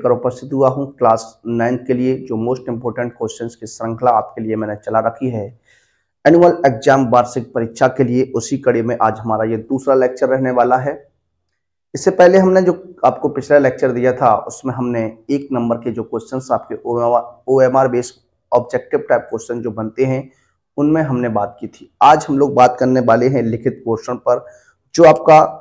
लेकर उपस्थित हुआ हूं क्लास 9 के लिए, जो मोस्ट इंपोर्टेंट क्वेश्चंस की श्रृंखला आपके लिए मैंने चला रखी है एनुअल एग्जाम वार्षिक परीक्षा के लिए। उसी कड़ी में आज हमारा ये दूसरा लेक्चर रहने वाला है। इससे पहले हमने जो आपको पिछला लेक्चर दिया था उसमें हमने 1 नंबर के जो क्वेश्चंस आपके OMR based objective type question जो बनते हैं उनमें हमने बात की थी। आज हम लोग बात करने वाले हैं लिखित पोर्शन पर। जो आपका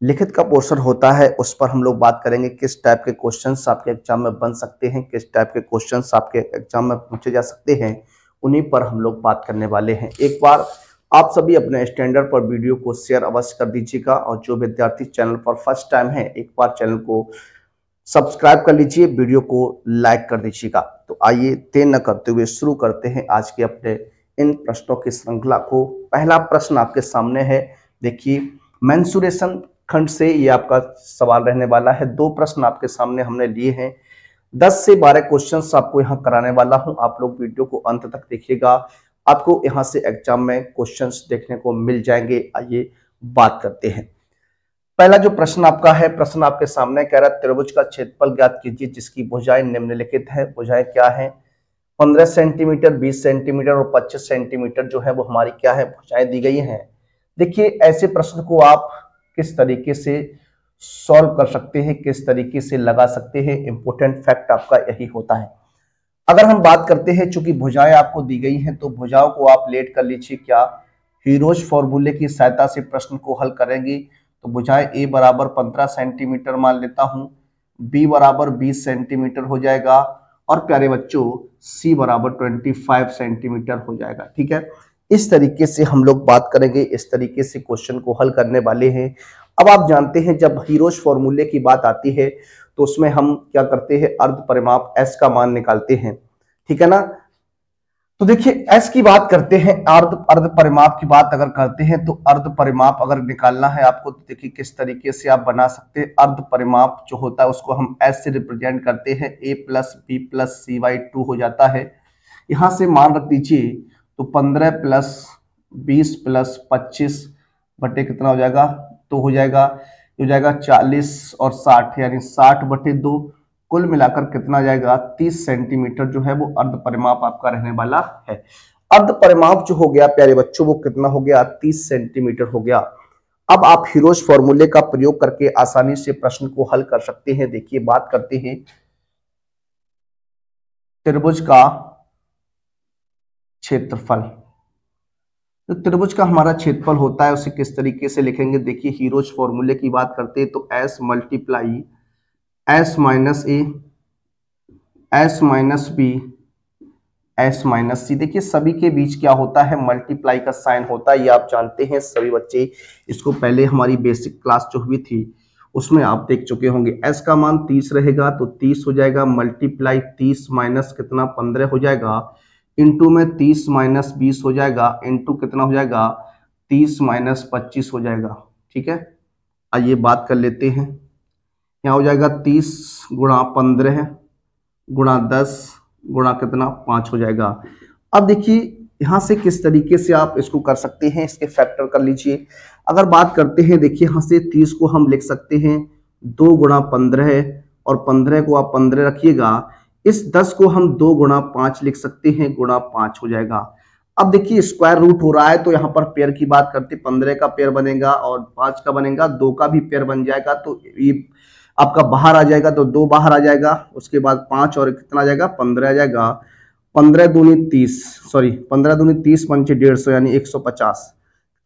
लिखित का पोर्शन होता है उस पर हम लोग बात करेंगे किस टाइप के क्वेश्चंस आपके एग्जाम में बन सकते हैं, किस टाइप के क्वेश्चंस आपके एग्जाम में पूछे जा सकते हैं, उन्हीं पर हम लोग बात करने वाले हैं। एक बार आप सभी अपने स्टैंडर्ड पर वीडियो को शेयर अवश्य कर दीजिएगा और जो विद्यार्थी चैनल पर फर्स्ट टाइम है एक बार चैनल को सब्सक्राइब कर लीजिए, वीडियो को लाइक कर दीजिएगा। तो आइए देर न करते हुए शुरू करते हैं आज के अपने इन प्रश्नों की श्रृंखला को। पहला प्रश्न आपके सामने है, देखिए मेंसुरेशन खंड से ये आपका सवाल रहने वाला है। 2 प्रश्न आपके सामने हमने लिए हैं, 10 से 12 क्वेश्चंस आपको यहाँ कराने वाला हूँ। आप लोग वीडियो को अंत तक देखिएगा, आपको यहाँ से एग्जाम में क्वेश्चंस देखने को मिल जाएंगे। आइए बात करते हैं। पहला जो प्रश्न आपका है, प्रश्न आपके सामने कह रहा है त्रिभुज का क्षेत्रफल ज्ञात कीजिए जिसकी भुजाएं निम्नलिखित है। भुजाएं क्या है? 15 सेंटीमीटर, 20 सेंटीमीटर और 25 सेंटीमीटर जो है वो हमारी क्या है, भुजाएं दी गई हैं। देखिए ऐसे प्रश्न को आप किस तरीके से सॉल्व कर सकते हैं, किस तरीके से लगा सकते हैं, इंपॉर्टेंट फैक्ट आपका यही होता है। अगर हम बात करते हैं, चूंकि भुजाएं आपको दी गई हैं तो भुजाओं को आप लेट कर लीजिए क्या, हीरोज फॉर्मूले की सहायता से प्रश्न को हल करेंगे। तो भुजाएं ए बराबर 15 सेंटीमीटर मान लेता हूं, बी बराबर 20 सेंटीमीटर हो जाएगा और प्यारे बच्चों सी बराबर 25 सेंटीमीटर हो जाएगा। ठीक है, इस तरीके से हम लोग बात करेंगे, इस तरीके से क्वेश्चन को हल करने वाले हैं। अब आप जानते हैं जब हीरोज फॉर्मूले की बात आती है तो उसमें हम क्या करते हैं, अर्ध परिमाप एस का मान निकालते हैं। ठीक है ना, तो देखिए एस की बात करते हैं, अर्ध परिमाप की बात अगर करते हैं तो अर्ध परिमाप अगर निकालना है आपको तो देखिए किस तरीके से आप बना सकते हैं। अर्ध परिमाप जो होता है उसको हम एस से रिप्रेजेंट करते हैं, a + b + c/2 हो जाता है। यहां से मान रख दीजिए तो 15 + 20 + 25 बटे कितना हो जाएगा, तो हो जाएगा 40 और 60 यानी 60/2, कुल मिलाकर कितना जाएगा 30 सेंटीमीटर जो है वो अर्ध परिमाप आपका रहने वाला है। अर्ध परिमाप जो हो गया प्यारे बच्चों वो कितना हो गया, 30 सेंटीमीटर हो गया। अब आप हीरोज फॉर्मूले का प्रयोग करके आसानी से प्रश्न को हल कर सकते हैं। देखिए बात करते हैं त्रिभुज का क्षेत्रफल। तो त्रिभुज का हमारा क्षेत्रफल होता है उसे किस तरीके से लिखेंगे, देखिए हीरोज फॉर्मूले की बात करते हैं तो s × s - a s - b s - c। देखिए सभी के बीच क्या होता है, मल्टीप्लाई का साइन होता है, ये आप जानते हैं सभी बच्चे। इसको पहले हमारी बेसिक क्लास जो हुई थी उसमें आप देख चुके होंगे। s का मान 30 रहेगा तो 30 हो जाएगा, मल्टीप्लाई 30 माइनस कितना 15 हो जाएगा, इंटू में 30 - 20 हो जाएगा, इंटू कितना हो जाएगा 30 - 25 हो जाएगा। ठीक है, आइए बात कर लेते हैं। यहाँ हो जाएगा 30 × 15 × 10 × कितना 5 हो जाएगा। अब देखिए यहाँ से किस तरीके से आप इसको कर सकते हैं, इसके फैक्टर कर लीजिए। अगर बात करते हैं देखिए यहाँ से 30 को हम लिख सकते हैं 2 × 15 और 15 को आप 15 रखिएगा। इस 10 को हम 2 × 5 लिख सकते हैं, × 5 हो जाएगा। अब देखिए स्क्वायर रूट हो रहा है तो यहाँ पर पेयर की बात करते, 15 का पेयर बनेगा और 5 का बनेगा, 2 का भी पेयर बन जाएगा तो ये आपका बाहर आ जाएगा, तो 2 बाहर आ जाएगा, उसके बाद 5 और कितना आ जाएगा 15 आ जाएगा। 15 दूनी 30, सॉरी 15 दूनी 30 पंचे 150 यानी 150,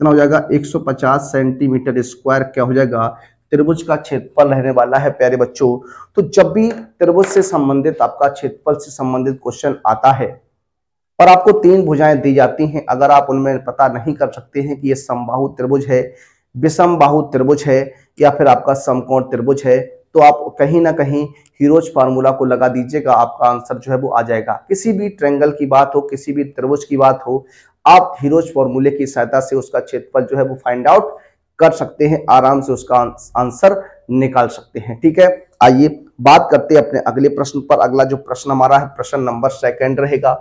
कितना हो जाएगा 150 सेंटीमीटर स्क्वायर क्या हो जाएगा, त्रिभुज का क्षेत्रफल रहने वाला है प्यारे बच्चों। तो जब भी त्रिभुज से संबंधित आपका क्षेत्रफल से संबंधित क्वेश्चन आता है और आपको 3 भुजाएं दी जाती हैं, अगर आप उनमें पता नहीं कर सकते हैं कि ये समबाहु त्रिभुज है, विषमबाहु त्रिभुज है या फिर आपका समकोण त्रिभुज है, तो आप कहीं ना कहीं हीरोज फार्मूला को लगा दीजिएगा, आपका आंसर जो है वो आ जाएगा। किसी भी ट्रायंगल की बात हो, किसी भी त्रिभुज की बात हो, आप हीरोज फार्मूले की सहायता से उसका क्षेत्रफल जो है वो फाइंड आउट कर सकते हैं, आराम से उसका आंसर निकाल सकते हैं। ठीक है, आइए बात करते हैं अपने अगले प्रश्न पर। अगला जो प्रश्न हमारा है प्रश्न नंबर 2 रहेगा।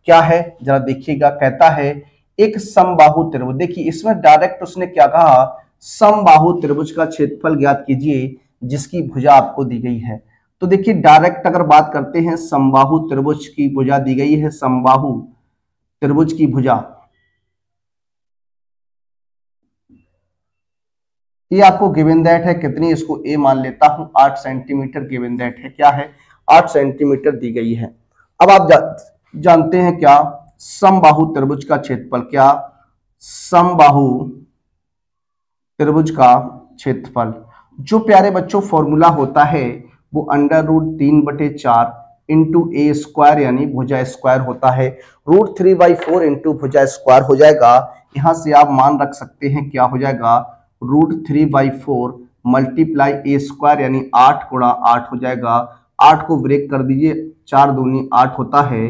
क्या है जरा देखिएगा, कहता है एक समबाहु त्रिभुज। देखिए इसमें डायरेक्ट उसने क्या कहा, समबाहु त्रिभुज का क्षेत्रफल ज्ञात कीजिए जिसकी भुजा आपको दी गई है। तो देखिए डायरेक्ट अगर बात करते हैं समबाहु त्रिभुज की भुजा दी गई है, समबाहु त्रिभुज की भुजा, ये आपको गिवन दैट है कितनी, इसको ए मान लेता हूं 8 सेंटीमीटर गिवन दैट है, क्या है 8 सेंटीमीटर दी गई है। अब आप जानते हैं क्या समबाहु त्रिभुज का क्षेत्रफल, क्या समबाहु त्रिभुज का क्षेत्रफल, जो प्यारे बच्चों फॉर्मूला होता है वो √3/4 इंटू ए स्क्वायर यानी भुजा स्क्वायर होता है, √3/4 इंटू भुजा स्क्वायर हो जाएगा। यहां से आप मान रख सकते हैं क्या हो जाएगा, √3/4 मल्टीप्लाई ए स्क्वायर यानी 8 गुणा 8 हो जाएगा। 8 को ब्रेक कर दीजिए, 4 दूनी 8 होता है,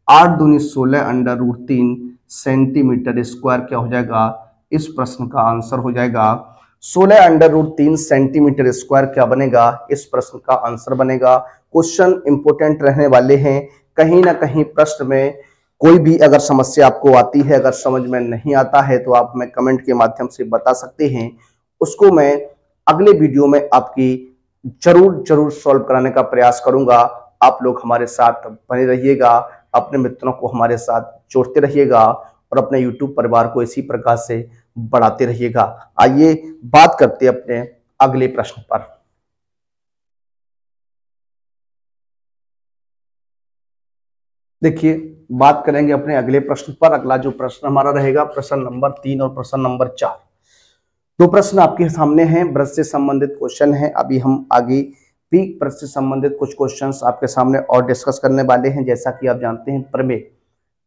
8 दूनी 16 √3 सेंटीमीटर स्क्वायर क्या हो जाएगा, इस प्रश्न का आंसर हो जाएगा 16 √3 सेंटीमीटर स्क्वायर क्या बनेगा, इस प्रश्न का आंसर बनेगा। क्वेश्चन इंपोर्टेंट रहने वाले हैं, कहीं ना कहीं प्रश्न में कोई भी अगर समस्या आपको आती है, अगर समझ में नहीं आता है तो आप हमें कमेंट के माध्यम से बता सकते हैं, उसको मैं अगले वीडियो में आपकी जरूर सॉल्व कराने का प्रयास करूंगा। आप लोग हमारे साथ बने रहिएगा, अपने मित्रों को हमारे साथ जोड़ते रहिएगा और अपने YouTube परिवार को इसी प्रकार से बढ़ाते रहिएगा। आइए बात करते हैं अपने अगले प्रश्न पर। देखिए बात करेंगे अपने अगले प्रश्न पर। अगला जो प्रश्न हमारा रहेगा प्रश्न नंबर 3 और प्रश्न नंबर 4। दो प्रश्न आपके सामने हैं, ब्रज से संबंधित क्वेश्चन है। अभी हम आगे भी ब्रज से संबंधित कुछ क्वेश्चंस आपके सामने और डिस्कस करने वाले हैं। जैसा कि आप जानते हैं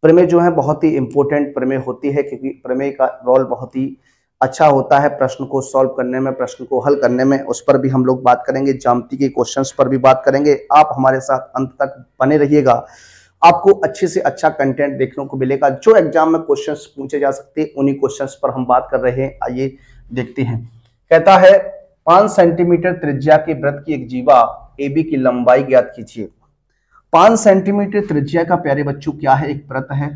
प्रमेय जो है बहुत ही इंपॉर्टेंट प्रमेय होती है, क्योंकि प्रमेय का रोल बहुत ही अच्छा होता है प्रश्न को सॉल्व करने में, प्रश्न को हल करने में। उस पर भी हम लोग बात करेंगे, ज्यामिति के क्वेश्चंस पर भी बात करेंगे। आप हमारे साथ अंत तक बने रहिएगा, आपको अच्छे से अच्छा कंटेंट देखने को मिलेगा। जो एग्जाम में क्वेश्चंस पूछे जा सकते हैं उन्हीं क्वेश्चंस पर हम बात कर रहे हैं। आइए देखते हैं। कहता है 5 सेंटीमीटर त्रिज्या के वृत्त की एक जीवा AB की लंबाई ज्ञात कीजिए। 5 सेंटीमीटर त्रिज्या का प्यारे बच्चों क्या है, एक वृत्त है,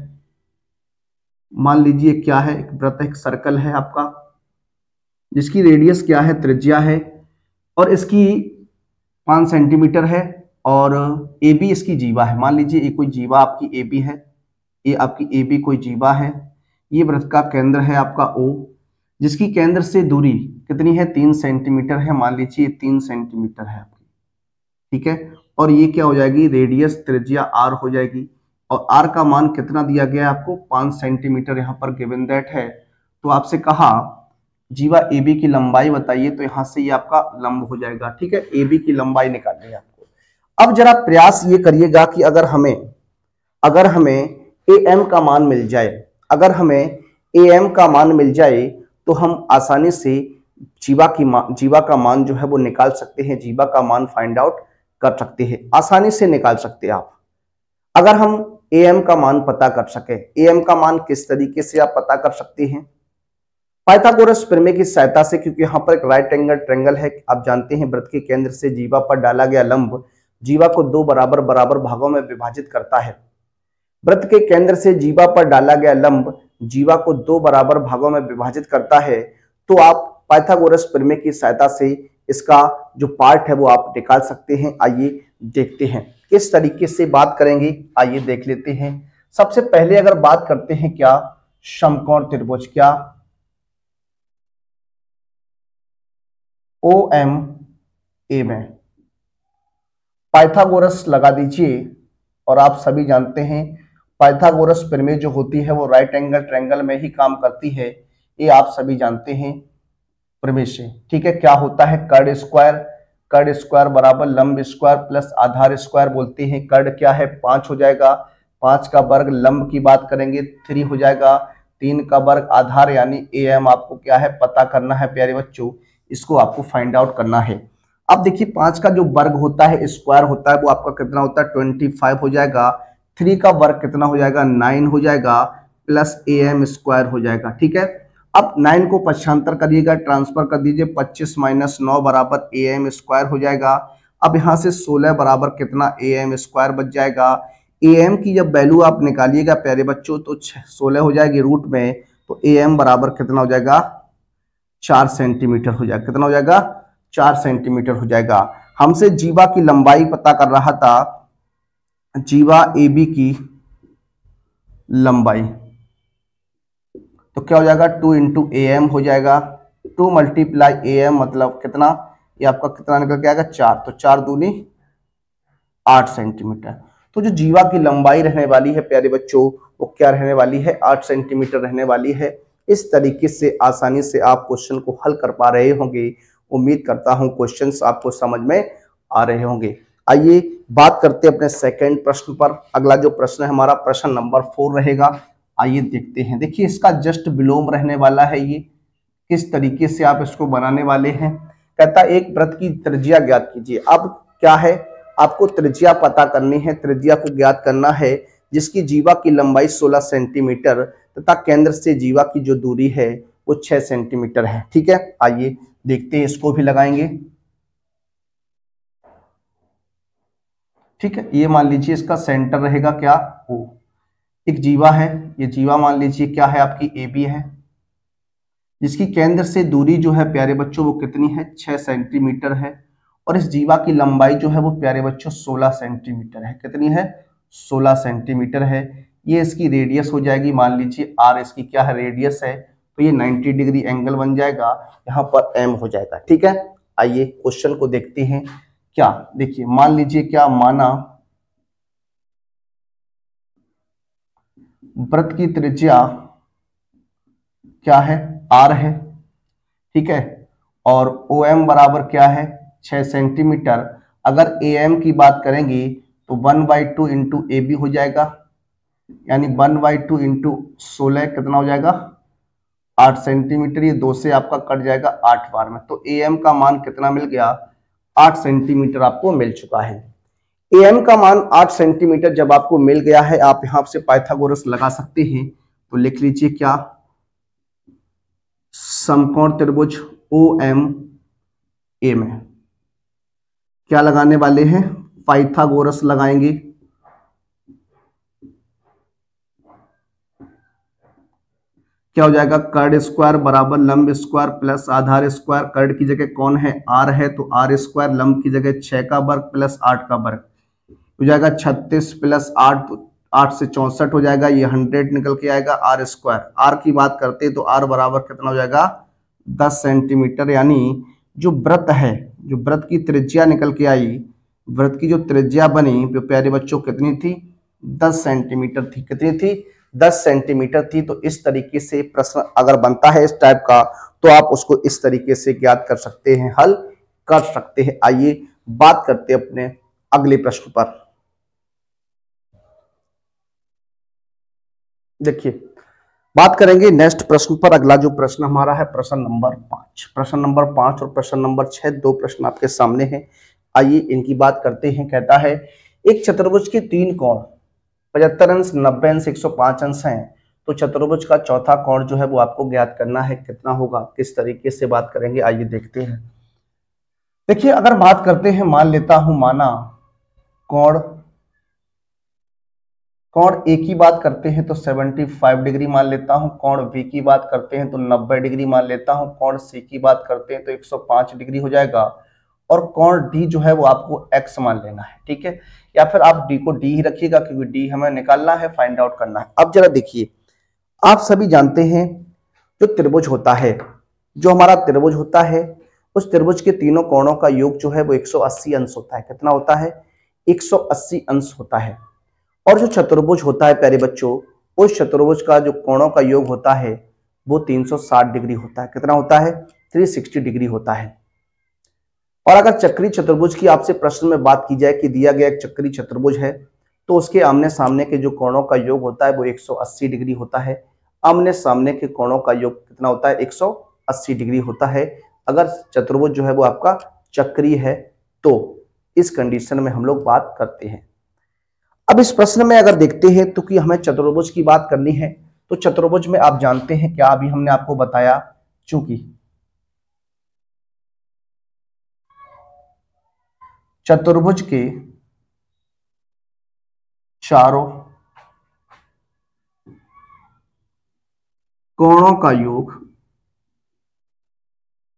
मान लीजिए क्या है, एक वृत्त, एक सर्कल है आपका, जिसकी रेडियस क्या है, त्रिज्या है, और इसकी 5 सेंटीमीटर है, और AB इसकी जीवा है। मान लीजिए ये कोई जीवा आपकी AB है, ये आपकी AB कोई जीवा है, ये वृत्त का केंद्र है आपका O, जिसकी केंद्र से दूरी कितनी है, 3 सेंटीमीटर है। मान लीजिए 3 सेंटीमीटर है आपकी, ठीक है, और ये क्या हो जाएगी, रेडियस त्रिज्या R हो जाएगी, और R का मान कितना दिया गया है आपको, 5 सेंटीमीटर यहाँ पर गिवन दैट है। तो आपसे कहा जीवा AB की लंबाई बताइए, तो यहाँ से ये आपका लंब हो जाएगा, ठीक है, AB की लंबाई निकालनी है आपको। अब जरा प्रयास ये करिएगा कि अगर हमें AM का मान मिल जाए, अगर हमें AM का मान मिल जाए तो हम आसानी से जीवा का मान जो है वो निकाल सकते हैं, जीवा का मान फाइंड आउट कर सकते हैं, आसानी से निकाल सकते हैं आप, अगर हम AM का मान पता कर सके। AM का मान किस तरीके से आप पता कर सकते हैं, पाइथागोरस प्रमेय की सहायता से, क्योंकि यहाँ पर एक राइट एंगल ट्रायंगल है। आप जानते हैं वृत्त के केंद्र से जीवा पर डाला गया लंब जीवा को 2 बराबर भागों में विभाजित करता है। वृत्त के केंद्र से जीवा पर डाला गया लंब जीवा को 2 बराबर भागों में विभाजित करता है। तो आप पाइथागोरस प्रमेय की सहायता से इसका जो पार्ट है वो आप निकाल सकते हैं। आइए देखते हैं किस तरीके से बात करेंगे, आइए देख लेते हैं। सबसे पहले अगर बात करते हैं क्या, समकोण त्रिभुज, क्या OMA में पाइथागोरस लगा दीजिए, और आप सभी जानते हैं पाइथागोरस प्रमेय जो होती है वो राइट एंगल ट्रायंगल में ही काम करती है, ये आप सभी जानते हैं प्रमेय से, ठीक है। क्या होता है, कर्ड स्क्वायर बराबर लंब स्क्वायर प्लस आधार स्क्वायर बोलते हैं। कर्ड क्या है, 5 हो जाएगा, 5 का वर्ग, लंब की बात करेंगे 3 हो जाएगा, 3 का वर्ग, आधार यानी AM आपको क्या है पता करना है प्यारे बच्चों, इसको आपको फाइंड आउट करना है। अब देखिए 5 का जो वर्ग होता है, स्क्वायर होता है, वो आपका कितना होता है, 25 हो जाएगा। 3 का वर्ग कितना हो जाएगा, 9 हो जाएगा, प्लस AM स्क्वायर हो जाएगा, ठीक है। अब 9 को पक्षांतर करिएगा, ट्रांसफर कर दीजिए, 25 माइनस 9 बराबर AM स्क्वायर हो जाएगा। अब यहाँ से 16 बराबर कितना, AM स्क्वायर बच जाएगा। AM की जब वैल्यू आप निकालिएगा प्यारे बच्चों तो 16 हो जाएगी रूट में, तो AM बराबर कितना हो जाएगा, 4 सेंटीमीटर हो जाएगा। कितना हो जाएगा, 4 सेंटीमीटर हो जाएगा। हमसे जीवा की लंबाई पता कर रहा था, जीवा AB की लंबाई, तो क्या हो जाएगा 2 इंटू AM हो जाएगा, 2 मल्टीप्लाई AM मतलब कितना, ये आपका कितना निकल के आएगा 4, तो 4 दूनी 8 सेंटीमीटर। तो जो जीवा की लंबाई रहने वाली है प्यारे बच्चों, वो क्या रहने वाली है, 8 सेंटीमीटर रहने वाली है। इस तरीके से आसानी से आप क्वेश्चन को हल कर पा रहे होंगे। उम्मीद करता हूं क्वेश्चंस आपको समझ में आ रहे होंगे। आइए बात करते हैं अपने सेकंड प्रश्न पर। अगला जो प्रश्न है हमारा प्रश्न नंबर 4 रहेगा। आइए देखते हैं। देखिए इसका जस्ट विलोम रहने वाला है, ये किस तरीके से आप इसको बनाने वाले हैं। कहता है एक वृत्त की त्रिज्या ज्ञात कीजिए। अब क्या है, आपको त्रिज्या पता करनी है, त्रिज्या को ज्ञात करना है जिसकी जीवा की लंबाई 16 सेंटीमीटर तथा केंद्र से जीवा की जो दूरी है वो 6 सेंटीमीटर है। ठीक है, आइए देखते हैं, इसको भी लगाएंगे। ठीक है, ये मान लीजिए इसका सेंटर रहेगा क्या, O। एक जीवा है, ये जीवा मान लीजिए क्या है आपकी AB है, जिसकी केंद्र से दूरी जो है प्यारे बच्चों वो कितनी है, 6 सेंटीमीटर है। और इस जीवा की लंबाई जो है वो प्यारे बच्चों 16 सेंटीमीटर है। कितनी है, 16 सेंटीमीटर है। ये इसकी रेडियस हो जाएगी, मान लीजिए R इसकी क्या है, रेडियस है, तो ये 90 डिग्री एंगल बन जाएगा, यहाँ पर M हो जाएगा। ठीक है, आइए क्वेश्चन को देखते हैं। क्या, देखिए मान लीजिए क्या माना वृत्त की त्रिज्या क्या है, R है। ठीक है, और OM बराबर क्या है, 6 सेंटीमीटर। अगर AM की बात करेंगे तो 1/2 इंटू AB हो जाएगा, यानी 1/2 इंटू 16 कितना हो जाएगा, 8 सेंटीमीटर। ये 2 से आपका कट जाएगा 8 बार में, तो AM का मान कितना मिल गया, 8 सेंटीमीटर आपको मिल चुका है। AM का मान 8 सेंटीमीटर जब आपको मिल गया है, आप यहां से पाइथागोरस लगा सकते हैं। तो लिख लीजिए क्या, समकोण त्रिभुज OMA में क्या लगाने वाले हैं, पाइथागोरस लगाएंगे। क्या हो जाएगा, कर्ड स्क्वायर बराबर लंब स्क्वायर प्लस आधार स्क्वायर। कर्ड की जगह कौन है, R है, तो R स्क्वायर, लंब की जगह 6 का वर्ग प्लस 8 का वर्ग हो जाएगा 36 प्लस 8, 8 से 64 हो जाएगा, ये 100 निकल के आएगा। R स्क्वायर, R की बात करते हैं तो R बराबर कितना हो जाएगा, 10 सेंटीमीटर। यानी जो वृत्त है, जो वृत्त की त्रिज्या निकल के आई, वृत्त की जो त्रिज्या बनी वो प्यारे बच्चों कितनी थी, 10 सेंटीमीटर थी। कितनी थी, 10 सेंटीमीटर थी। तो इस तरीके से प्रश्न अगर बनता है इस टाइप का, तो आप उसको इस तरीके से ज्ञात कर सकते हैं, हल कर सकते हैं। आइए बात करते हैं अपने अगले प्रश्न पर। देखिए बात करेंगे नेक्स्ट प्रश्न पर। अगला जो प्रश्न हमारा है प्रश्न नंबर 5। प्रश्न नंबर 5 और प्रश्न नंबर 6 दो प्रश्न आपके सामने हैं। आइए इनकी बात करते हैं। कहता है एक चतुर्भुज के 3 कोण 75 अंश, 90 अंश, 105 अंश हैं, तो चतुर्भुज का चौथा कोण जो है वो आपको ज्ञात करना है, कितना होगा, किस तरीके से बात करेंगे, आइए देखते हैं। देखिए अगर बात करते हैं, मान लेता हूं, माना कोण ए की बात करते हैं तो 75 डिग्री मान लेता हूं, कोण बी की बात करते हैं तो 90 डिग्री मान लेता हूं, कोण सी की बात करते हैं तो 105 डिग्री हो जाएगा, और कोण डी जो है वो आपको एक्स मान लेना है। ठीक है, या फिर आप डी को डी ही रखिएगा क्योंकि डी हमें निकालना है, फाइंड आउट करना है। अब जरा देखिए, आप सभी जानते हैं जो त्रिभुज होता है, जो हमारा त्रिभुज होता है, उस त्रिभुज के तीनों कोणों का योग जो है वो 180 अंश होता है। कितना होता है, 180 अंश होता है। और जो चतुर्भुज होता है प्यारे बच्चों, उस चतुर्भुज का जो कोणों का योग होता है वो 360 डिग्री होता है। कितना होता है, 360 डिग्री होता है। और अगर चक्री चतुर्भुज की आपसे प्रश्न में बात की जाए कि दिया गया एक चक्री चतुर्भुज है, तो उसके आमने सामने के जो कोणों का योग होता है वो 180 डिग्री होता है। आमने सामने के कोणों का योग कितना होता है, 180 डिग्री होता है। अगर चतुर्भुज जो है वो आपका चक्री है, तो इस कंडीशन में हम लोग बात करते हैं। अब इस प्रश्न में अगर देखते हैं तो कि हमें चतुर्भुज की बात करनी है, तो चतुर्भुज में आप जानते हैं क्या, अभी हमने आपको बताया, चूंकि चतुर्भुज के चारों कोणों का योग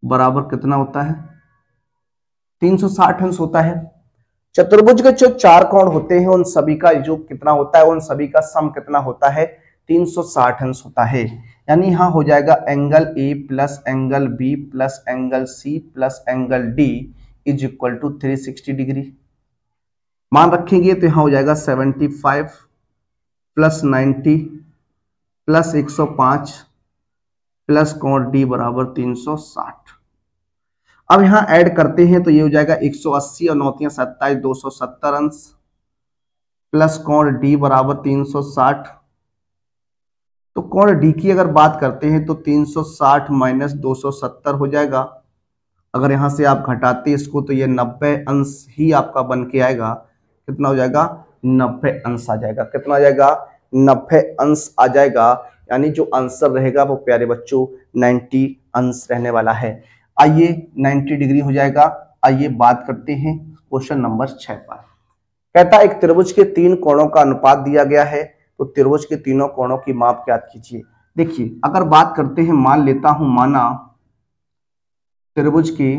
बराबर कितना होता है, 360 अंश होता है। चतुर्भुज के जो चार कोण होते हैं उन सभी का जो कितना होता है, उन सभी का सम कितना होता है, 360 अंश होता है। यानी यहां हो जाएगा angle A plus angle B plus angle C plus angle D is equal to 360 degree. मान रखेंगे तो यहां हो जाएगा 75 प्लस 90 प्लस 105 प्लस कोण डी बराबर 360। अब यहां ऐड करते हैं तो ये हो जाएगा 180 और 9 27 270 अंश प्लस कोण डी बराबर 360। तो कोण डी की अगर बात करते हैं तो 360 माइनस 270 हो जाएगा। अगर यहां से आप घटाते इसको तो ये 90 अंश ही आपका बन के आएगा। कितना हो जाएगा, 90 अंश आ जाएगा। कितना आ जाएगा, 90 अंश आ जाएगा। यानी जो आंसर रहेगा वो प्यारे बच्चों 90 अंश रहने वाला है। आइए 90 डिग्री हो जाएगा। आइए बात करते हैं क्वेश्चन नंबर 6 पर। कहता है एक त्रिभुज के तीन कोणों का अनुपात दिया गया है, तो त्रिभुज के तीनों कोणों की माप ज्ञात कीजिए। देखिए अगर बात करते हैं, मान लेता हूं, माना त्रिभुज के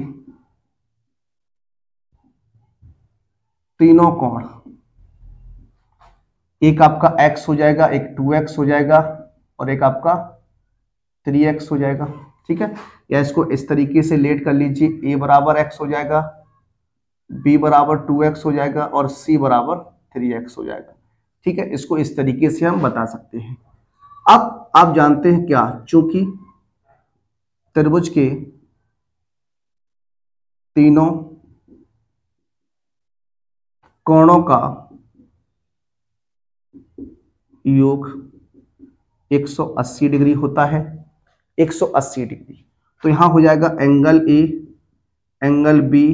तीनों कोण, एक आपका x हो जाएगा, एक 2x हो जाएगा और एक आपका 3x हो जाएगा। ठीक है, या इसको इस तरीके से लेट कर लीजिए, a बराबर x हो जाएगा, b बराबर 2x हो जाएगा और c बराबर 3x हो जाएगा। ठीक है, इसको इस तरीके से हम बता सकते हैं। अब आप जानते हैं क्या, चूंकि त्रिभुज के तीनों कोणों का योग 180 डिग्री होता है, 180 डिग्री, तो यहां हो जाएगा angle A, angle B,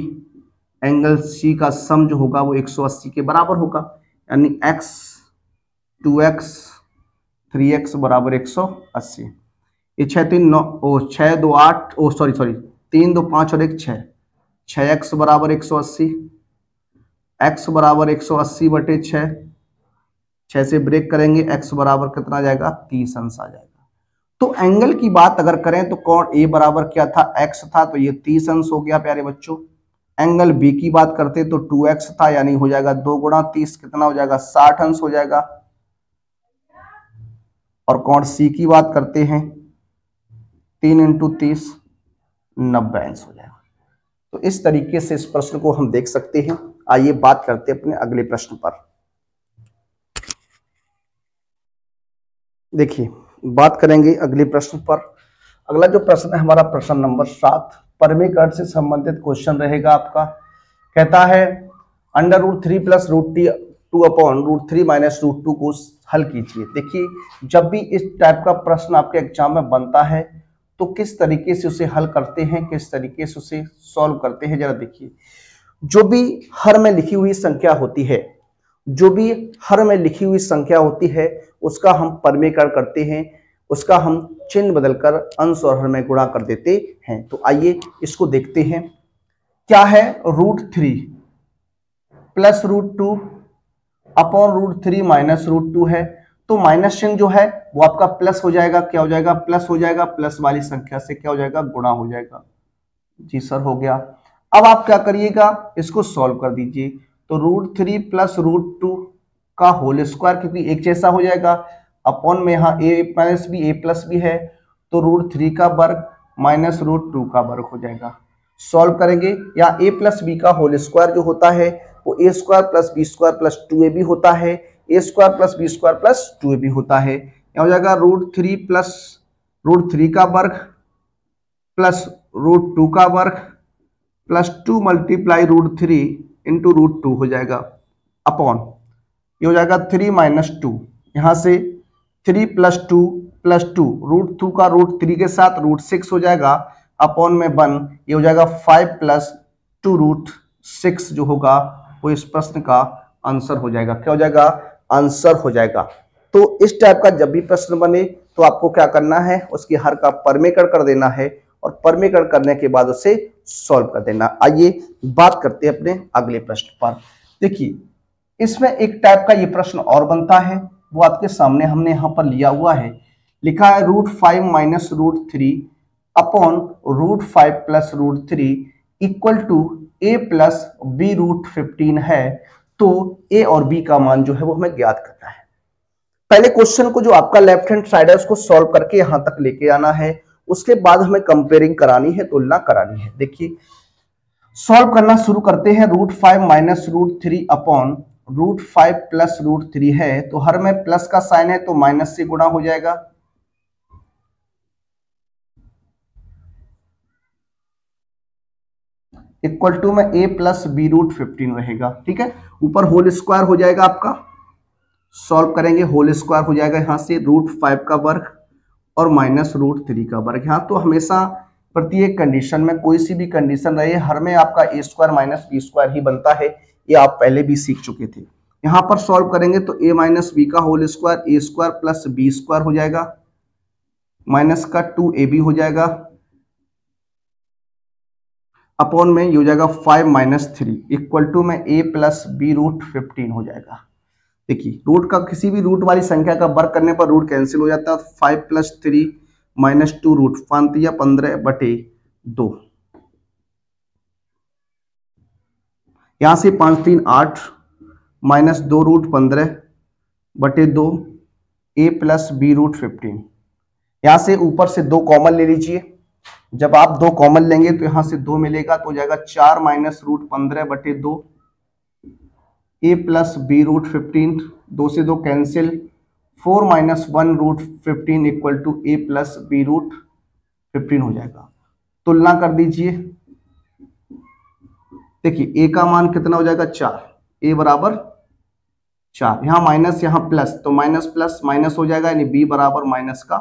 angle C का सम जो होगा वो 180 के बराबर होगा। यानी x 2x 3x बराबर 180। ये 6 3 9 6 2 8 सॉरी 3 2 5 और 1 6, 6x बराबर 180, x बराबर 180 बटे 6 से ब्रेक करेंगे, x बराबर कितना आ जाएगा, 30 अंश आ जाएगा। तो एंगल की बात अगर करें तो कोण A बराबर क्या था, x था, तो ये 30 अंश हो गया प्यारे बच्चों। एंगल B की बात करते तो 2x था, यानी हो जाएगा 2 गुणा 30, कितना हो जाएगा, 60 अंश हो जाएगा। और कोण C की बात करते हैं, 3 इंटू 30 90 अंश हो जाएगा। तो इस तरीके से इस प्रश्न को हम देख सकते हैं। आइए बात करते हैं अपने अगले प्रश्न पर। देखिए बात करेंगे अगले प्रश्न पर। अगला जो प्रश्न है हमारा प्रश्न नंबर 7, परिमेयकरण से संबंधित क्वेश्चन रहेगा आपका। कहता है √3 प्लस √2 अपॉन √3 माइनस √2 को हल कीजिए। देखिए जब भी इस टाइप का प्रश्न आपके एग्जाम में बनता है तो किस तरीके से उसे हल करते हैं, किस तरीके से उसे सॉल्व करते हैं, जरा देखिए। जो भी हर में लिखी हुई संख्या होती है, जो भी हर में लिखी हुई संख्या होती है उसका हम परिमेयकरण करते हैं, उसका हम चिन्ह बदलकर अंश और हर में गुणा कर देते हैं। तो आइए इसको देखते हैं। क्या है, √3 प्लस √2 अपॉन √3 माइनस √2 है, तो माइनस चिन्ह जो है वो आपका प्लस हो जाएगा। क्या हो जाएगा, प्लस हो जाएगा, प्लस वाली संख्या से क्या हो जाएगा, गुणा हो जाएगा। जी सर हो गया। अब आप क्या करिएगा, इसको सॉल्व कर दीजिए। तो √3 प्लस √2 का होल स्क्वायर, क्योंकि एक जैसा हो जाएगा, अपॉन में यहाँ a minus B, a plus B है, तो √3 का वर्ग माइनस √2 का वर्ग हो जाएगा। सॉल्व करेंगे, या a प्लस बी का होल स्क्वायर जो होता है वो a square plus B square plus 2ab होता है, a square plus B square plus 2ab होता है। यहाँ हो जाएगा √3 प्लस √3 का वर्ग प्लस √2 का वर्ग प्लस 2 मल्टीप्लाई √3 इंटू √2 हो जाएगा, अपॉन ये हो जाएगा 3 माइनस 2, यहाँ से 3 प्लस 2 प्लस 2, √2 का √3 के साथ √6 हो जाएगा, अपॉन में 1, ये हो जाएगा 5 प्लस 2 √6 जो होगा वो इस प्रश्न का आंसर हो जाएगा। क्या हो जाएगा, आंसर हो जाएगा। तो इस टाइप का जब भी प्रश्न बने तो आपको क्या करना है, उसकी हर का परिमेयकरण कर देना है और परिमेयकरण करने के बाद उसे सॉल्व कर देना। आइए बात करते हैं अपने अगले प्रश्न पर। देखिए इसमें एक टाइप का ये प्रश्न और बनता है, वो आपके सामने हमने यहाँ पर लिया हुआ है। लिखा है √5 minus √3 upon √5 plus √3 equal to a plus B root 15 है, तो a और b का मान जो है वो हमें ज्ञात करना है। पहले क्वेश्चन को जो आपका लेफ्ट हैंड साइड है उसको सॉल्व करके यहां तक लेके आना है, उसके बाद हमें कंपेयरिंग करानी है, तुलना करानी है। देखिए सॉल्व करना शुरू करते हैं। √5 माइनस √3 अपॉन √5 प्लस √3 है, तो हर में प्लस का साइन है तो माइनस से गुणा हो जाएगा, इक्वल टू में a प्लस बी रूट 15 रहेगा। ठीक है, ऊपर होल स्क्वायर हो जाएगा आपका, सॉल्व करेंगे होल स्क्वायर हो जाएगा यहां से √5 का वर्ग और माइनस √3 का वर्ग। यहाँ तो हमेशा प्रत्येक कंडीशन में कोई सी भी कंडीशन रहे, हर में आपका a square minus B square ही बनता है, ये आप पहले भी सीख चुके थे। यहाँ पर सॉल्व करेंगे तो a माइनस बी का whole square a square plus B square हो जाएगा, माइनस का 2ab हो जाएगा, अपॉन में ये हो जाएगा 5 माइनस 3 इक्वल टू में a प्लस बी रूट 15 हो जाएगा। देखिए रूट का किसी भी रूट वाली संख्या का वर्ग करने पर रूट कैंसिल हो जाता है, 5 प्लस 3 माइनस 2 रूट 15/2, यहां से 5 3 8 minus 2 root 15/2 a plus B root 15। यहां से ऊपर से 2 कॉमन ले लीजिए, जब आप 2 कॉमन लेंगे तो यहां से 2 मिलेगा तो हो जाएगा 4 minus root 15/2 a plus B root 15, 2 से 2 cancel, 4 minus 1 root 15 equal to a plus B root 15 हो जाएगा। तुलना कर दीजिए, देखिए a का मान कितना हो जाएगा 4, a बराबर 4, यहाँ माइनस यहाँ प्लस, तो माइनस प्लस माइनस हो जाएगा, यानी b बराबर माइनस का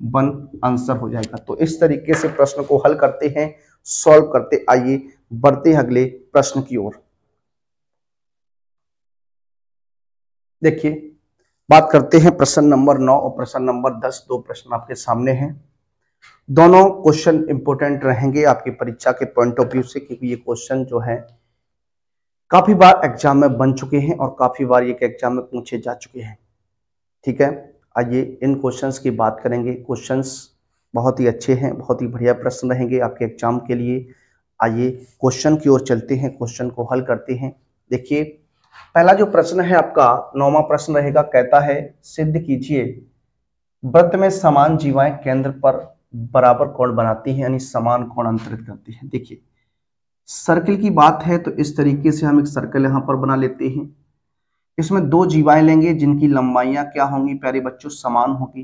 1 आंसर हो जाएगा। तो इस तरीके से प्रश्न को हल करते हैं, सॉल्व करते। आइए बढ़ते हैं अगले प्रश्न की ओर। देखिए बात करते हैं प्रश्न नंबर 9 और प्रश्न नंबर 10। 2 प्रश्न आपके सामने हैं, दोनों क्वेश्चन इंपोर्टेंट रहेंगे आपकी परीक्षा के पॉइंट ऑफ व्यू से, क्योंकि ये क्वेश्चन जो है काफी बार एग्जाम में बन चुके हैं और काफी बार ये एग्जाम में पूछे जा चुके हैं। ठीक है, आइए इन क्वेश्चंस की बात करेंगे। क्वेश्चंस बहुत ही अच्छे हैं, बहुत ही बढ़िया प्रश्न रहेंगे आपके एग्जाम के लिए। आइए क्वेश्चन की ओर चलते हैं, क्वेश्चन को हल करते हैं। देखिए पहला जो प्रश्न है आपका 9वां प्रश्न रहेगा, कहता है सिद्ध कीजिए वृत्त में समान जीवाएं केंद्र पर बराबर कोण बनाती हैं, यानी समान कोण अंतरित करती हैं। देखिए सर्किल की बात है तो इस तरीके से हम एक सर्कल यहां पर बना लेते हैं। इसमें 2 जीवाएं लेंगे जिनकी लंबाइयां क्या होंगी प्यारे बच्चों, समान होगी।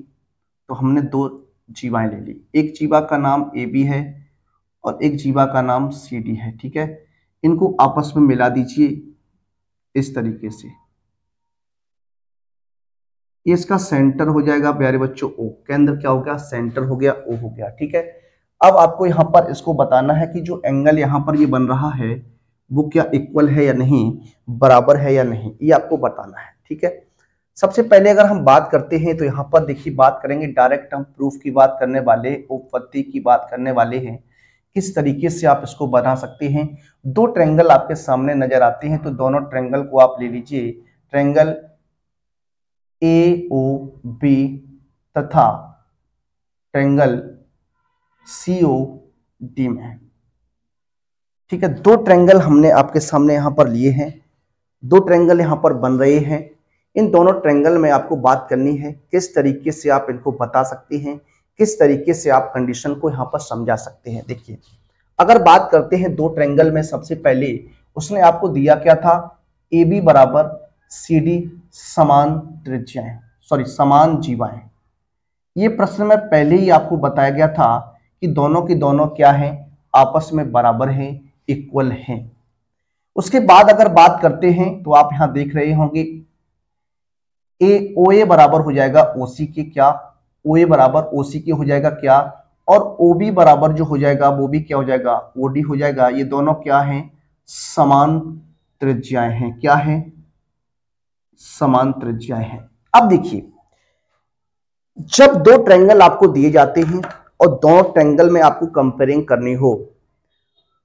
तो हमने 2 जीवाएं ले ली, एक जीवा का नाम AB है और एक जीवा का नाम CD है। ठीक है, इनको आपस में मिला दीजिए इस तरीके से, ये इसका सेंटर हो जाएगा प्यारे बच्चों O, केंद्र क्या हो गया, सेंटर हो गया, O हो गया। ठीक है, अब आपको यहां पर इसको बताना है कि जो एंगल यहां पर ये बन रहा है वो क्या इक्वल है या नहीं, बराबर है या नहीं, ये आपको बताना है। ठीक है, सबसे पहले अगर हम बात करते हैं तो यहाँ पर देखिए बात करेंगे डायरेक्ट, हम प्रूफ की बात करने वाले, उपपत्ति की बात करने वाले हैं, किस तरीके से आप इसको बना सकते हैं। 2 ट्रायंगल आपके सामने नजर आते हैं, तो दोनों ट्रायंगल को आप ले लीजिए, ट्रायंगल AOB तथा ट्रायंगल COD में। ठीक है, 2 ट्रायंगल हमने आपके सामने यहां पर लिए हैं, 2 ट्रायंगल यहां पर बन रहे हैं। इन दोनों ट्रायंगल में आपको बात करनी है किस तरीके से आप इनको बता सकते हैं, किस तरीके से आप कंडीशन को यहां पर समझा सकते हैं। देखिए अगर बात करते हैं 2 ट्रायंगल में, सबसे पहले उसने आपको दिया क्या था, AB बराबर CD समान त्रिज्याएं, सॉरी समान जीवाएं। ये प्रश्न में पहले ही आपको बताया गया था कि दोनों की दोनों क्या हैं, आपस में बराबर हैं, इक्वल हैं। उसके बाद अगर बात करते हैं तो आप यहां देख रहे होंगे OA बराबर हो जाएगा OC के, क्या OA बराबर OC के हो जाएगा क्या, और OB बराबर जो हो जाएगा वो भी क्या हो जाएगा, OD हो जाएगा। ये दोनों क्या हैं, समान त्रिज्याएं हैं, क्या है, समान त्रिज्याएं हैं। अब देखिए जब 2 ट्रायंगल आपको दिए जाते हैं और 2 ट्रायंगल में आपको कंपेयरिंग करनी हो,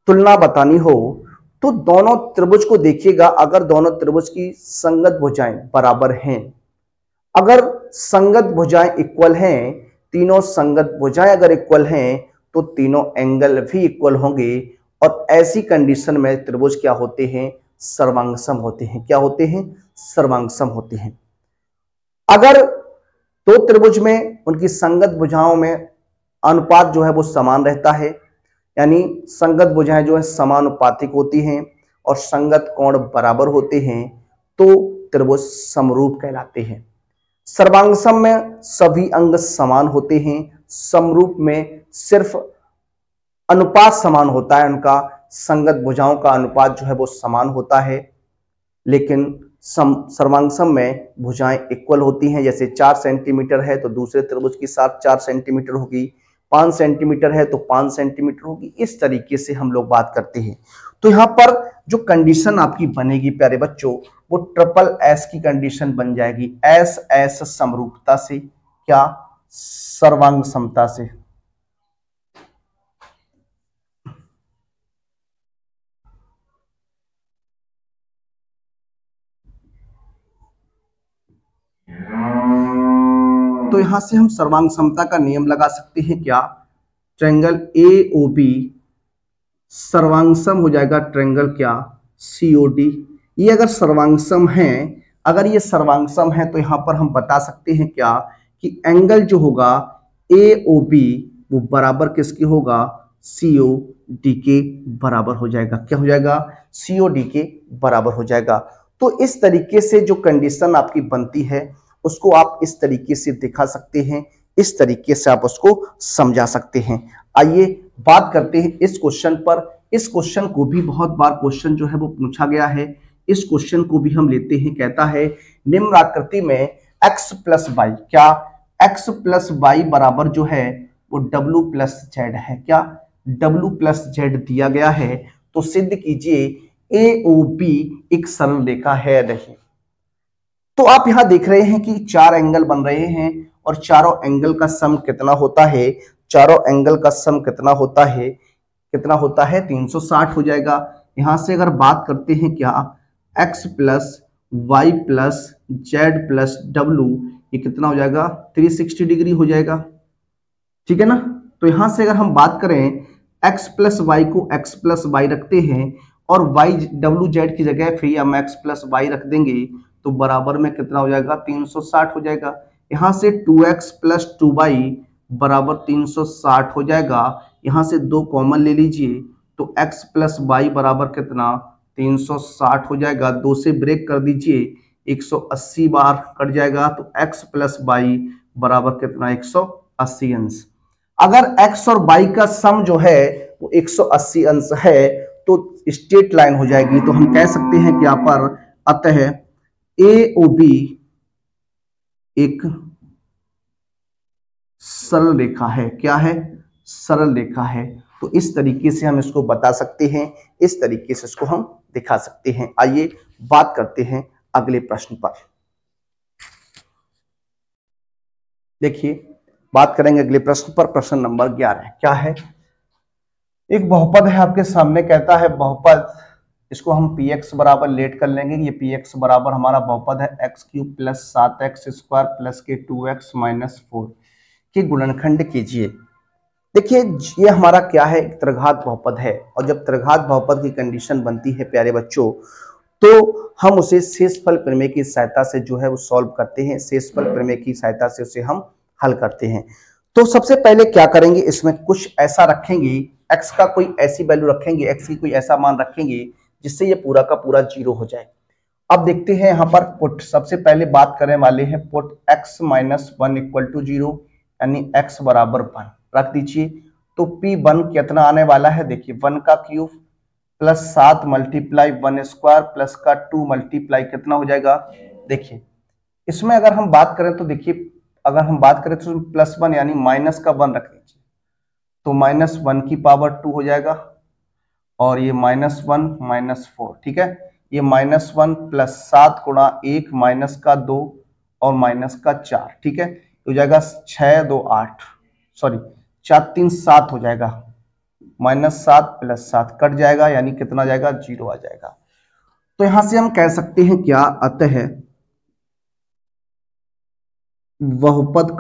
तुलना बतानी हो, तो दोनों त्रिभुज को देखिएगा, अगर दोनों त्रिभुज की संगत भुजाएं बराबर हैं, अगर संगत भुजाएं इक्वल हैं, तीनों संगत भुजाएं अगर इक्वल हैं तो तीनों एंगल भी इक्वल होंगे और ऐसी कंडीशन में त्रिभुज क्या होते हैं, सर्वांगसम होते हैं। क्या होते हैं, सर्वांगसम होते हैं। अगर दो त्रिभुज में उनकी संगत भुजाओं में अनुपात जो है वो समान रहता है, यानी संगत भुजाएं जो है समानुपातिक होती हैं और संगत कोण बराबर होते हैं, तो त्रिभुज समरूप कहलाते हैं। सर्वांगसम में सभी अंग समान होते हैं, समरूप में सिर्फ अनुपात समान होता है, उनका संगत भुजाओं का अनुपात जो है वो समान होता है, लेकिन सर्वांगसम में भुजाएं इक्वल होती हैं। जैसे 4 सेंटीमीटर है तो दूसरे त्रिभुज की साथ 4 सेंटीमीटर होगी, 5 सेंटीमीटर है तो 5 सेंटीमीटर होगी। इस तरीके से हम लोग बात करते हैं। तो यहां पर जो कंडीशन आपकी बनेगी प्यारे बच्चों, वो ट्रिपल एस की कंडीशन बन जाएगी। एस एस समरूपता से, क्या, सर्वांग समता से। तो यहां से हम सर्वांग समता का नियम लगा सकते हैं, क्या, ट्रायंगल ए ओ बी सर्वांगसम हो जाएगा ट्रायंगल क्या, सीओडी। ये अगर सर्वांगसम है, अगर ये सर्वांगसम है तो यहां पर हम बता सकते हैं क्या, कि एंगल जो होगा ए ओ बी वो बराबर किसके होगा, सीओ डी के बराबर हो जाएगा। क्या हो जाएगा, सीओ डी के बराबर हो जाएगा। तो इस तरीके से जो कंडीशन आपकी बनती है उसको आप इस तरीके से दिखा सकते हैं, इस तरीके से आप उसको समझा सकते हैं। आइए बात करते हैं इस क्वेश्चन पर। इस क्वेश्चन को भी बहुत बार क्वेश्चन जो है वो पूछा गया है। इस क्वेश्चन को भी हम लेते हैं। कहता है निम्न आकृति में x प्लस वाई, क्या, x प्लस वाई बराबर जो है वो w प्लस जेड है। क्या, w प्लस जेड दिया गया है, तो सिद्ध कीजिए ए ओ बी एक सरल रेखा है नहीं। तो आप यहां देख रहे हैं कि 4 एंगल बन रहे हैं और चारों एंगल का सम कितना होता है, चारों एंगल का सम कितना होता है, कितना होता है, 360 हो जाएगा। यहां से अगर बात करते हैं क्या, x plus Y plus Z plus W, ये कितना हो जाएगा, 360 डिग्री हो जाएगा। ठीक है ना। तो यहां से अगर हम बात करें x प्लस वाई को x प्लस वाई रखते हैं और y डब्ल्यू जेड की जगह फिर हम x प्लस वाई रख देंगे, तो बराबर में कितना हो जाएगा, 360 हो जाएगा। यहां से 2x प्लस 2y बराबर 360 हो जाएगा। यहां से 2 कॉमन ले लीजिए, तो x प्लस वाई बराबर कितना, 360 हो जाएगा। 2 से ब्रेक कर दीजिए, 180 बार कट जाएगा, तो x प्लस वाई बराबर कितना, 180 अंश। अगर x और y का सम जो है वो 180 अंश है तो स्ट्रेट लाइन हो जाएगी। तो हम कह सकते हैं कि यहाँ पर अतः ए ओ बी एक सरल रेखा है। क्या है, सरल रेखा है। तो इस तरीके से हम इसको बता सकते हैं, इस तरीके से इसको हम दिखा सकते हैं। आइए बात करते हैं अगले प्रश्न पर। देखिए बात करेंगे अगले प्रश्न पर। प्रश्न नंबर 11 क्या है, एक बहुपद है आपके सामने। कहता है बहुपद, इसको हम px बराबर लेट कर लेंगे। ये px बराबर हमारा बहुपद है x cube plus 7x square plus के 2x माइनस 4 के गुणनखंड कीजिए। देखिए ये हमारा क्या है, एक त्रिघात बहुपद है। और जब त्रिघात बहुपद की कंडीशन बनती है प्यारे बच्चों, तो हम उसे शेषफल प्रमेय की सहायता से जो है वो सॉल्व करते हैं। शेषफल प्रमेय की सहायता से उसे हम हल करते हैं। तो सबसे पहले क्या करेंगे, इसमें कुछ ऐसा रखेंगे, x का कोई ऐसी वैल्यू रखेंगे, x की कोई ऐसा मान रखेंगे जिससे ये पूरा का पूरा 0 हो जाए। अब देखते हैं यहाँ पर पुट, सबसे पहले बात करने वाले हैं put x minus 1 equal to 0, यानी x बराबर 1 रख दीजिए। तो P1 कितना आने वाला है, देखिए 1 का cube plus 7 multiply 1 square plus का 2 मल्टीप्लाई कितना हो जाएगा। देखिए इसमें अगर हम बात करें तो देखिए, अगर हम बात करें तो प्लस 1 यानी माइनस का 1 रख लीजिए, तो माइनस 1 की पावर 2 हो जाएगा। और ये माइनस 1 माइनस 4, ठीक है। ये माइनस 1 प्लस 7 गुणा 1 माइनस का 2 और माइनस का 4, ठीक है। हो जाएगा 6 2 8, सॉरी 4 3 7 हो जाएगा। माइनस 7 प्लस 7 कट जाएगा, यानी कितना जाएगा, 0 आ जाएगा। तो यहां से हम कह सकते हैं क्या, अतः बहुपद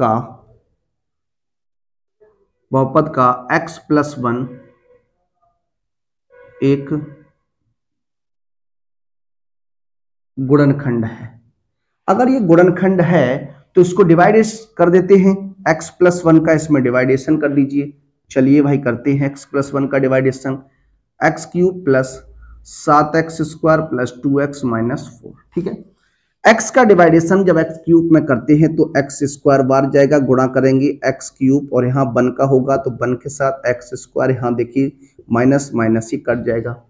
का x प्लस 1 एक गुणनखंड है। अगर ये गुणनखंड है तो इसको डिवाइड कर देते हैं, x+1 का इसमें डिवाइडेशन कर दीजिए। चलिए भाई करते हैं x+1 का डिवाइडेशन, x³ plus 7x² plus 2x minus 4। ठीक है, x का डिवाइडेशन जब x³ में करते हैं तो x² बार जाएगा, गुणा करेंगे x³ और यहाँ 1 का होगा तो 1 के साथ x², यहाँ देखिए माइनस माइनस ही कट जाएगा।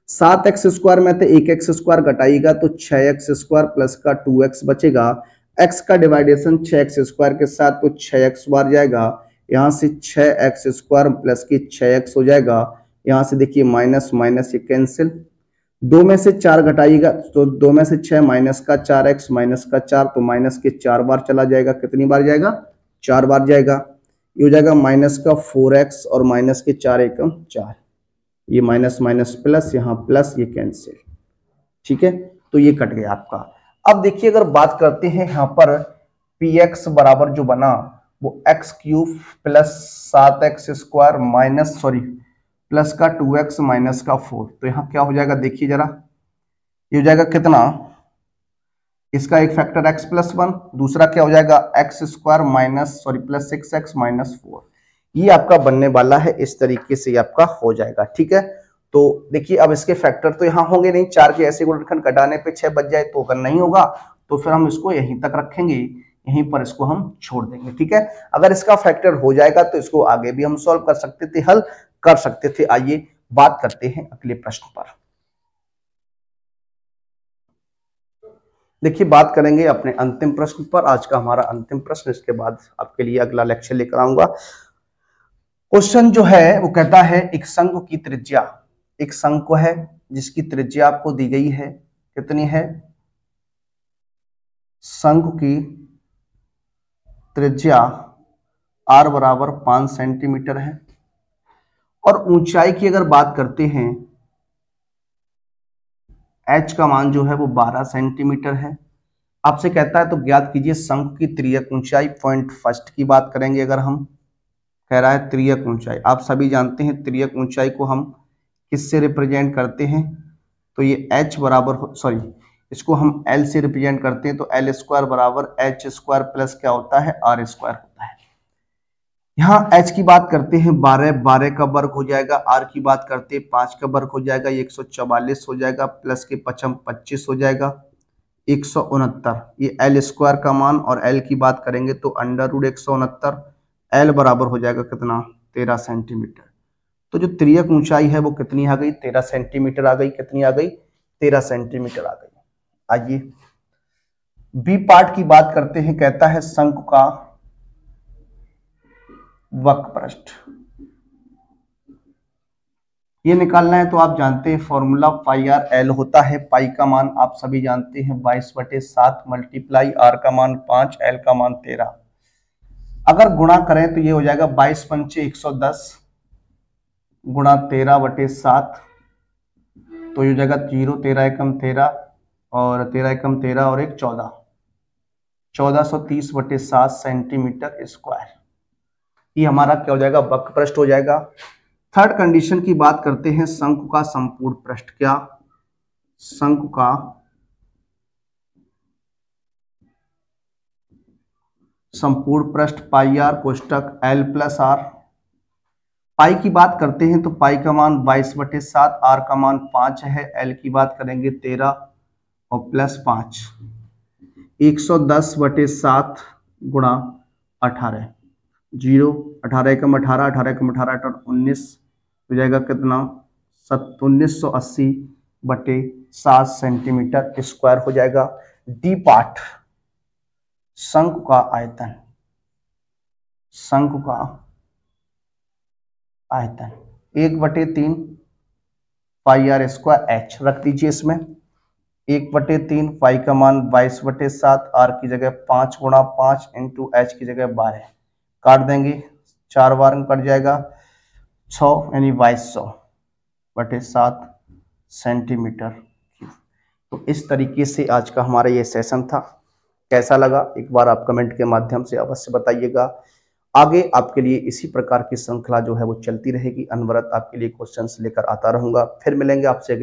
7x² में तो 1x² घटाइएगा तो 6x² प्लस का 2x बचेगा। x का डिवाइडेशन 6x² के साथ तो 6x बार जाएगा, यहाँ से 6x² प्लस की 6x हो जाएगा। यहाँ से देखिए माइनस माइनस ये कैंसिल, 2 में से 4 घटाइएगा तो 2 में से 6 माइनस का 4x माइनस का 4 तो माइनस के 4 बार चला जाएगा। कितनी बार जाएगा? 4 बार जाएगा। ये हो जाएगा माइनस का 4x और माइनस के 4 एकम 4, ये माइनस माइनस प्लस, यहाँ प्लस, ये कैंसिल। ठीक है, तो ये कट गया आपका। अब देखिए अगर बात करते हैं यहाँ पर px बराबर जो बना वो x³ plus 7x² minus plus का 2x माइनस का 4, तो यहाँ क्या हो जाएगा देखिए जरा, ये हो जाएगा कितना, इसका एक फैक्टर x+1, दूसरा क्या हो जाएगा x² minus plus 6x minus 4। ये आपका बनने वाला है, इस तरीके से आपका हो जाएगा। ठीक है, तो देखिए अब इसके फैक्टर तो यहाँ होंगे नहीं, 4 के ऐसे गुणनखंड घटाने पे 6 बच जाए तो अगर नहीं होगा तो फिर हम इसको यहीं तक रखेंगे, यहीं पर इसको हम छोड़ देंगे। ठीक है, अगर इसका फैक्टर हो जाएगा तो इसको आगे भी हम सॉल्व कर सकते थे, हल कर सकते थे। आइए बात करते हैं अगले प्रश्न पर। देखिए बात करेंगे अपने अंतिम प्रश्न पर, आज का हमारा अंतिम प्रश्न, इसके बाद आपके लिए अगला लेक्चर लेकर आऊंगा। क्वेश्चन जो है वो कहता है एक शंकु की त्रिज्या, एक शंकु है जिसकी त्रिज्या आपको दी गई है, कितनी है? शंकु की त्रिज्या r बराबर 5 सेंटीमीटर है और ऊंचाई की अगर बात करते हैं h का मान जो है वो 12 सेंटीमीटर है। आपसे कहता है तो ज्ञात कीजिए शंकु की त्रियक ऊंचाई। पॉइंट फर्स्ट की बात करेंगे, अगर हम कह रहा है त्रियक ऊंचाई, आप सभी जानते हैं त्रियक ऊंचाई को हम किससे रिप्रेजेंट करते हैं, तो ये h बराबर इसको हम l से रिप्रेजेंट करते हैं, तो l² बराबर h² प्लस क्या होता है r² होता है। यहाँ h की बात करते हैं 12 का वर्ग हो जाएगा, r की बात करते हैं 5 का वर्ग हो जाएगा, 144 हो जाएगा, प्लस के 25 हो जाएगा, 169। ये l² का मान, और l की बात करेंगे तो √169, l बराबर हो जाएगा कितना? 13 सेंटीमीटर। तो जो त्रियक ऊंचाई है वो कितनी आ गई? 13 सेंटीमीटर आ गई। कितनी आ गई? 13 सेंटीमीटर आ गई। आइए बी पार्ट की बात करते हैं, कहता है शंकु का वक्रपृष्ठ, ये निकालना है तो आप जानते हैं फॉर्मूला πr/l होता है। पाई का मान आप सभी जानते हैं 22/7 मल्टीप्लाई r का मान 5, l का मान 13। अगर गुणा करें तो ये हो जाएगा 22 पंचे 110 गुणा 13/7, तो ये हो जाएगा 0, 13 एकम 13 और 13 एकम 13 और 1 14, 1430/7 सेंटीमीटर स्क्वायर। ये हमारा क्या हो जाएगा? वक्रपृष्ठ हो जाएगा। थर्ड कंडीशन की बात करते हैं शंकु का संपूर्ण पृष्ठ। क्या? शंकु का संपूर्ण पृष्ठ πr कोष्टक l प्लस r। पाई की बात करते हैं तो पाई का मान 22/7, r का मान 5 है, l की बात करेंगे 13 और प्लस 5, 110/7 गुणा 18, 0, 18 एकम 18, 18 एकम 18, 19 हो जाएगा कितना? 1980/7 सेंटीमीटर स्क्वायर हो जाएगा। डी पार्ट शंकु का आयतन, शंकु का आयतन 1/3 πr² h रख दीजिए इसमें, 1/3 पाई का मान 22/7, r की जगह 5 गुणा 5 इंटू h की जगह 12, काट देंगे 4 बार में कट जाएगा 6 यानी 2200/7 सेंटीमीटर क्यूब। तो इस तरीके से आज का हमारा ये सेशन था। कैसा लगा एक बार आप कमेंट के माध्यम से अवश्य बताइएगा। आगे आपके लिए इसी प्रकार की श्रृंखला जो है वो चलती रहेगी। अनवरत आपके लिए क्वेश्चंस लेकर आता रहूंगा। फिर मिलेंगे आपसे